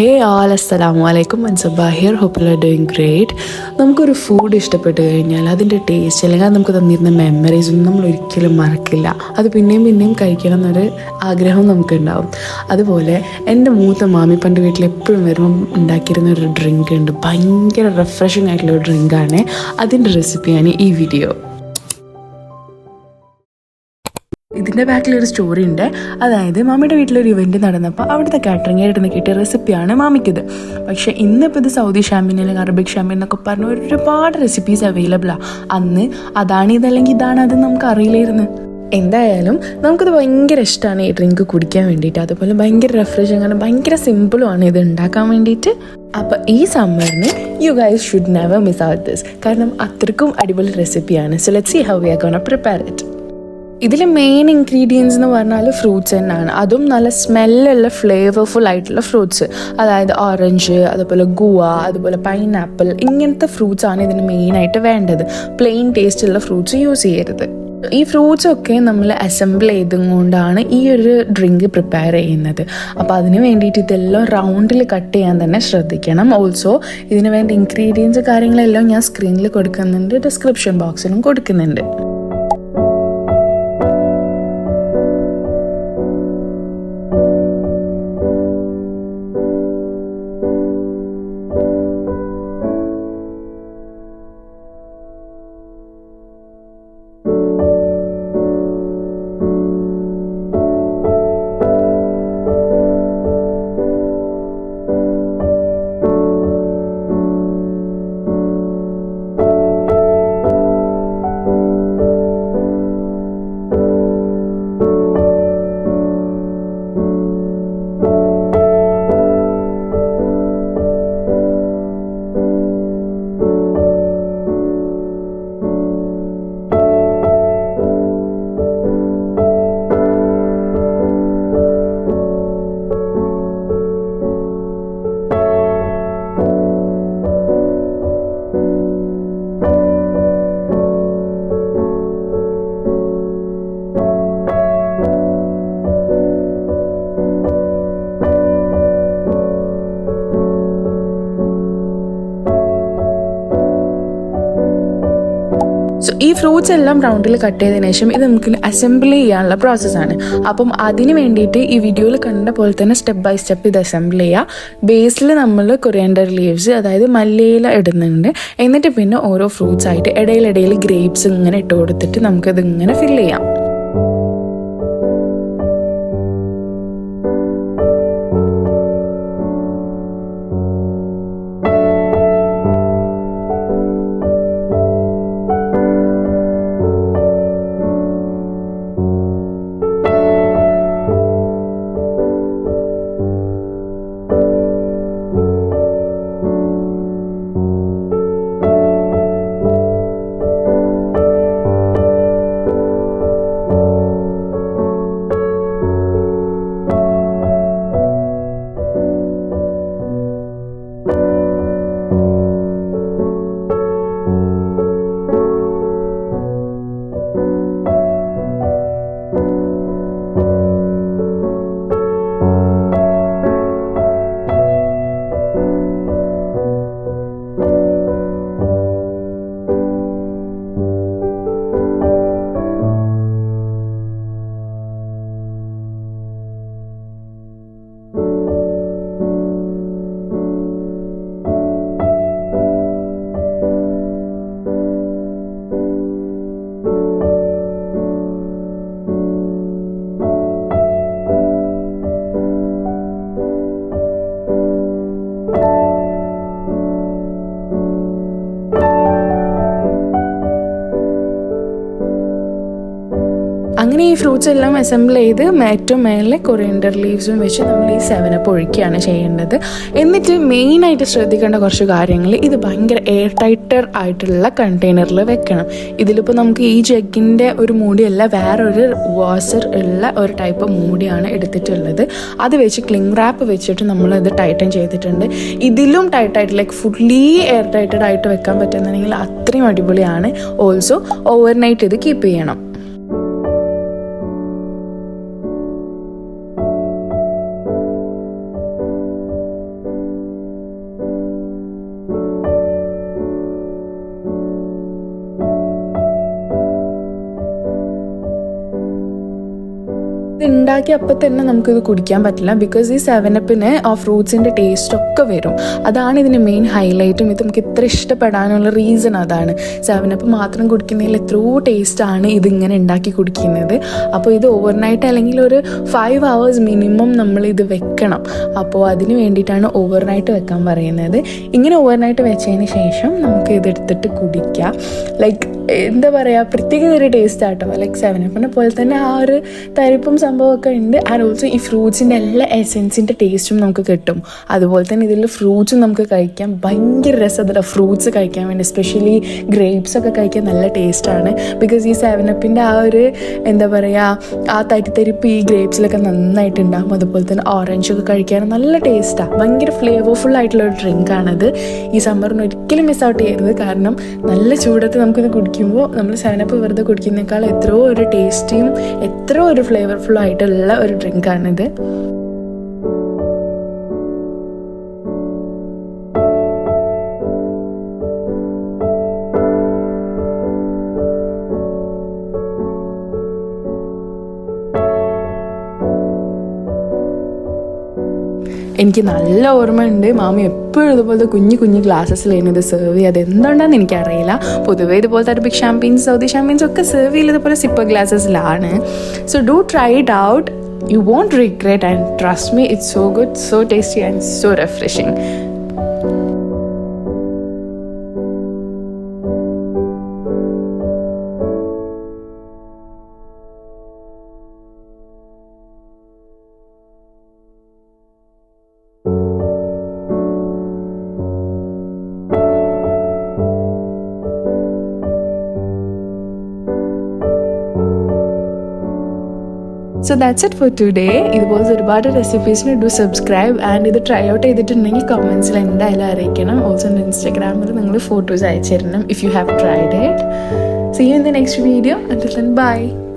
ഹേ all അസ്സലാമു അലൈക്കും Mansaba here hope you are doing great. നമുക്കൊരു ഫുഡ് ഇഷ്ടപ്പെട്ട് കഴിഞ്ഞാൽ അതിൻ്റെ ടേസ്റ്റ് അല്ലെങ്കിൽ അത് നമുക്ക് തന്നിരുന്ന മെമ്മറീസ് ഒന്നും നമ്മൾ ഒരിക്കലും മറക്കില്ല. അത് പിന്നെയും പിന്നെയും കഴിക്കണം എന്നൊരു ആഗ്രഹം നമുക്കുണ്ടാവും. അതുപോലെ എൻ്റെ മൂത്ത മാമി പണ്ട് വീട്ടിൽ എപ്പോഴും വരുമ്പം ഉണ്ടാക്കിയിരുന്ന ഒരു ഡ്രിങ്ക് ഉണ്ട്. ഭയങ്കര റിഫ്രഷിംഗ് ആയിട്ടുള്ള ഒരു ഡ്രിങ്കാണ്. അതിൻ്റെ റെസിപ്പിയാണ് ഈ വീഡിയോ. ഇതിൻ്റെ ബാക്കിലൊരു സ്റ്റോറി ഉണ്ട്. അതായത് മാമിയുടെ വീട്ടിലൊരു ഇവൻറ്റ് നടന്നപ്പോൾ അവിടുത്തെ കാറ്ററിംഗിൽ നിന്ന് കിട്ടിയ റെസിപ്പിയാണ് മാമിക്കിത്. പക്ഷേ ഇന്നിപ്പോൾ ഇത് സൗദി ഷാമ്പിൻ അല്ലെങ്കിൽ അറബിക് ഷാമ്പിൻ എന്നൊക്കെ പറഞ്ഞ ഒരുപാട് റെസിപ്പീസ് അവൈലബിളാണ്. അന്ന് അതാണ് ഇതല്ലെങ്കിൽ ഇതാണ് അത് നമുക്ക് അറിയില്ലായിരുന്നു. എന്തായാലും നമുക്കിത് ഭയങ്കര ഇഷ്ടമാണ് ഈ ഡ്രിങ്ക് കുടിക്കാൻ വേണ്ടിയിട്ട്. അതുപോലെ ഭയങ്കര റിഫ്രഷിംഗ് ആണ്, ഭയങ്കര സിമ്പിളുമാണ് ഇത് ഉണ്ടാക്കാൻ വേണ്ടിയിട്ട്. അപ്പോൾ ഈ സമ്മറിന് you guys should never miss out this, കാരണം അത്രക്കും അടിപൊളി റെസിപ്പിയാണ്. So let's see how we are gonna prepare it. ഇതിൽ മെയിൻ ഇൻഗ്രീഡിയൻസ് എന്ന് പറഞ്ഞാൽ ഫ്രൂട്ട്സ് തന്നെയാണ്. അതും നല്ല സ്മെല്ലുള്ള ഫ്ലേവർഫുൾ ആയിട്ടുള്ള ഫ്രൂട്ട്സ്, അതായത് ഓറഞ്ച്, അതുപോലെ ഗുവ, അതുപോലെ പൈനാപ്പിൾ, ഇങ്ങനത്തെ ഫ്രൂട്ട്സ് ആണ് ഇതിന് മെയിനായിട്ട് വേണ്ടത്. പ്ലെയിൻ ടേസ്റ്റുള്ള ഫ്രൂട്ട്സ് യൂസ് ചെയ്യരുത്. ഈ ഫ്രൂട്ട്സൊക്കെ നമ്മൾ അസംബിൾ ചെയ്തുകൊണ്ടാണ് ഈ ഒരു ഡ്രിങ്ക് പ്രിപ്പയർ ചെയ്യുന്നത്. അപ്പോൾ അതിന് വേണ്ടിയിട്ട് ഇതെല്ലാം റൗണ്ടിൽ കട്ട് ചെയ്യാൻ തന്നെ ശ്രദ്ധിക്കണം. ഓൾസോ ഇതിന് വേണ്ട ഇൻഗ്രീഡിയൻസ് കാര്യങ്ങളെല്ലാം ഞാൻ സ്ക്രീനിൽ കൊടുക്കുന്നുണ്ട്, ഡിസ്ക്രിപ്ഷൻ ബോക്സിലും കൊടുക്കുന്നുണ്ട്. സോ ഈ ഫ്രൂട്ട്സ് എല്ലാം റൗണ്ടിൽ കട്ട് ചെയ്തതിനു ശേഷം ഇത് നമുക്ക് അസംബിൾ ചെയ്യാനുള്ള പ്രോസസ്സാണ്. അപ്പം അതിന് വേണ്ടിയിട്ട് ഈ വീഡിയോയിൽ കണ്ട പോലെ തന്നെ സ്റ്റെപ്പ് ബൈ സ്റ്റെപ്പ് ഇത് അസംബിൾ ചെയ്യുക. ബേസിൽ നമ്മൾ കൊറിയാൻഡർ ലീവ്സ്, അതായത് മല്ലിയില ഇടുന്നുണ്ട്. എന്നിട്ട് പിന്നെ ഓരോ ഫ്രൂട്ട്സ് ആയിട്ട് ഇടയിലിടയിൽ ഗ്രേപ്സ് ഇങ്ങനെ ഇട്ട് കൊടുത്തിട്ട് നമുക്കത് ഇങ്ങനെ ഫില്ല് ചെയ്യാം. അങ്ങനെ ഈ ഫ്രൂട്ട്സ് എല്ലാം അസംബിൾ ചെയ്ത് ഏറ്റവും മേലെ കൊറിയൻഡർ ലീവ്സും വെച്ച് നമ്മൾ ഈ 7 ഒഴിക്കുകയാണ് ചെയ്യേണ്ടത്. എന്നിട്ട് മെയിനായിട്ട് ശ്രദ്ധിക്കേണ്ട കുറച്ച് കാര്യങ്ങൾ, ഇത് ഭയങ്കര എയർ ടൈറ്റർ ആയിട്ടുള്ള കണ്ടെയ്നറിൽ വെക്കണം. ഇതിലിപ്പോൾ നമുക്ക് ഈ ജഗ്ഗിൻ്റെ ഒരു മൂടിയല്ല, വേറൊരു വാസർ ഉള്ള ഒരു ടൈപ്പ് മൂടിയാണ് എടുത്തിട്ടുള്ളത്. അത് വെച്ച് ക്ലിംഗ് റാപ്പ് വെച്ചിട്ട് നമ്മളത് ടൈറ്റൻ ചെയ്തിട്ടുണ്ട്. ഇതിലും ടൈറ്റായിട്ട് ലൈക്ക് ഫുള്ളി എയർ ടൈറ്റഡ് ആയിട്ട് വെക്കാൻ പറ്റുന്നുണ്ടെങ്കിൽ അത്രയും അടിപൊളിയാണ്. ഓൾസോ ഓവർനൈറ്റ് ഇത് കീപ്പ് ചെയ്യണം. ഉണ്ടാക്കി അപ്പം തന്നെ നമുക്കിത് കുടിക്കാൻ പറ്റില്ല. ബിക്കോസ് ഈ 7-അപ്പിന് ആ ഫ്രൂട്ട്സിൻ്റെ ടേസ്റ്റ് ഒക്കെ വരും. അതാണ് ഇതിൻ്റെ മെയിൻ ഹൈലൈറ്റും. ഇത് നമുക്ക് ഇത്ര ഇഷ്ടപ്പെടാനുള്ള റീസൺ അതാണ്. 7-അപ്പ് മാത്രം കുടിക്കുന്നതിൽ എത്രയോ ടേസ്റ്റാണ് ഇതിങ്ങനെ ഉണ്ടാക്കി കുടിക്കുന്നത്. അപ്പോൾ ഇത് ഓവർനൈറ്റ് അല്ലെങ്കിൽ ഒരു 5 hours മിനിമം നമ്മളിത് വെക്കണം. അപ്പോൾ അതിന് വേണ്ടിയിട്ടാണ് ഓവർനൈറ്റ് വെക്കാൻ പറയുന്നത്. ഇങ്ങനെ ഓവർനൈറ്റ് വെച്ചതിന് ശേഷം നമുക്ക് ഇതെടുത്തിട്ട് കുടിക്കാം. ലൈക്ക് എന്താ പറയുക, പ്രത്യേക ഒരു ടേസ്റ്റ് ആട്ടോ. ലൈക്ക് 7-അപ്പിനെ പോലെ തന്നെ ആ ഒരു തരിപ്പും സംഭവമൊക്കെ ഉണ്ട്. ആൻഡ് ഓൾസോ ഈ ഫ്രൂട്ട്സിൻ്റെ എല്ലാ എസെൻസിൻ്റെ ടേസ്റ്റും നമുക്ക് കിട്ടും. അതുപോലെ തന്നെ ഇതിൽ ഫ്രൂട്ട്സും നമുക്ക് കഴിക്കാം. ഭയങ്കര രസമുള്ള ഫ്രൂട്ട്സ് കഴിക്കാൻ വേണ്ടി, എസ്പെഷ്യലി ഗ്രേപ്സ് ഒക്കെ കഴിക്കാൻ നല്ല ടേസ്റ്റാണ്. ബിക്കോസ് ഈ 7-അപ്പിൻ്റെ ആ ഒരു എന്താ പറയുക, ആ തരിപ്പ് ഈ ഗ്രേപ്സിലൊക്കെ നന്നായിട്ട് ഉണ്ടാകും. അതുപോലെ തന്നെ ഓറഞ്ചൊക്കെ കഴിക്കാൻ നല്ല ടേസ്റ്റാണ്. ഭയങ്കര ഫ്ലേവർഫുൾ ആയിട്ടുള്ള ഒരു ഡ്രിങ്കാണത്. ഈ സമ്മറിന് ഒരിക്കലും മിസ് ഔട്ട് ചെയ്യരുത്. കാരണം നല്ല ചൂടത്ത് നമുക്കിത് കുടിക്കുമ്പോൾ നമ്മൾ 7-അപ്പ് വെറുതെ കുടിക്കുന്നേക്കാൾ എത്രയോ ഒരു ടേസ്റ്റിയും എത്രയോ ഒരു ഫ്ലേവർഫുൾ ആയിട്ടുള്ള ഒരു ഡ്രിങ്കാണിത്. എനിക്ക് നല്ല ഓർമ്മയുണ്ട്, മാമി എപ്പോഴും ഇതുപോലത്തെ കുഞ്ഞു ഗ്ലാസ്സസിലായിരുന്നു ഇത് സെർവ് ചെയ്യുക. അതെന്തുകൊണ്ടാണെന്ന് എനിക്കറിയില്ല. പൊതുവേ ഇതുപോലത്തെ അറബിക് ഷാമ്പെയിൻസ്, സൗദി ഷാമ്പെയിൻസ് ഒക്കെ സെർവ് ചെയ്തതുപോലെ സിപ്പർ ഗ്ലാസ്സസിലാണ്. So do try it out. You won't regret, and trust me, it's so good, so tasty and so refreshing. So that's it for today. ഇതുപോലത്തെ ഒരുപാട് റെസിപ്പീസിന് ഡു സബ്സ്ക്രൈബ്. ആൻഡ് ഇത് try out ചെയ്തിട്ടുണ്ടെങ്കിൽ കമൻസിൽ എന്തായാലും അറിയിക്കണം. Also എൻ്റെ ഇൻസ്റ്റാഗ്രാമിൽ നിങ്ങൾ ഫോട്ടോസ് അയച്ചു തരണം if you have tried it. See you in the next video. Until then, bye.